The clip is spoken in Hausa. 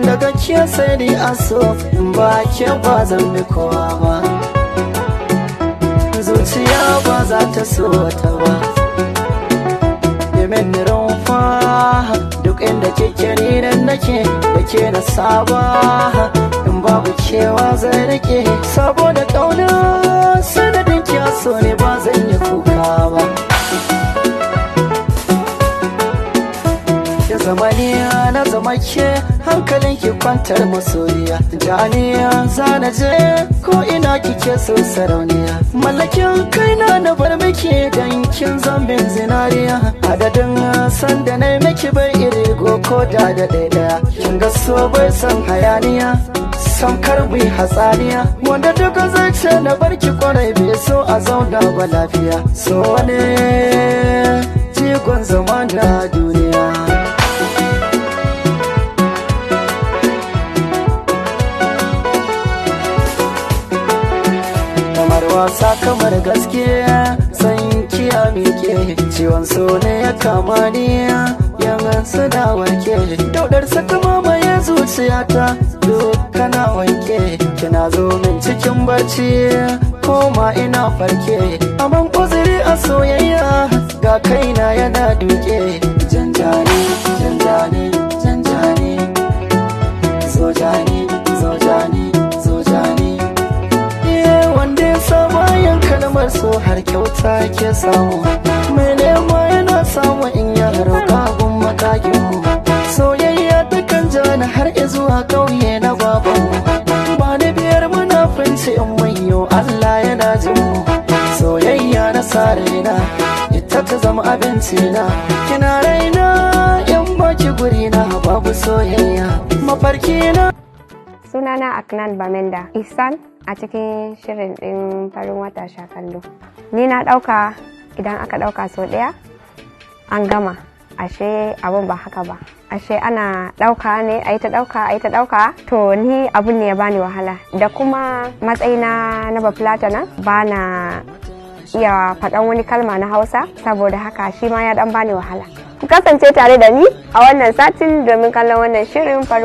Daga ke sai dai aso ba ke ba zan bi kowa ba, zuciya ba za ta so ta ba. Yemen rumfa duk inda kike ni nan nake da ke na saba, in babu kewa zai rike saboda kauna sanadin ki so ne ba zan yi kuka ba. Zamaniya na zama ke hankalin ki kwantar masoyiya, janiya zana je ko ina kike so sarauniya, mallakin kaina na bar miki dan kin zambin zinariya, adadin sanda na miki bai iri ko da ɗaya, kin ga so bai san hayaniya san karbi hatsaniya, wanda duka zai ce na barki kwarai bai so a zauna ba lafiya, so ne jigon zaman da duniya. Wasa kamar gaske san kiya mike ciwon so ne ya kama ni yan sada warke daudar saka mamaye zuciyata kana wanke kina zo min cikin barci koma ina farke aman uzuri a soyayya ga kaina yana duke janjani janjani janjani zojani zojani zojani kalmar so har kyauta ke samu mai nema yana samu in ya roƙa gun makaginmu soyayya ta kan jana har zuwa ƙauye na babanmu ba ni biyar munafunci in manyo Allah yana jin mu soyayya na sa raina ita ta zama abinci na kina raina in baki guri na babu soyayya mafarki na. Sunana Aknan Bamenda Ihsan a cikin shirin ɗin farin wata sha kallo. Ni na ɗauka idan aka ɗauka sau ɗaya an gama, ashe abun ba haka ba, ashe ana ɗauka ne a yi ta ɗauka to ni abun ne ya bani wahala da kuma matsayina na bafulatana ba na iya faɗan wani kalma na Hausa, saboda haka shi ma ya ɗan bani wahala. Ku kasance tare da ni a wannan satin domin kallon wannan shirin farin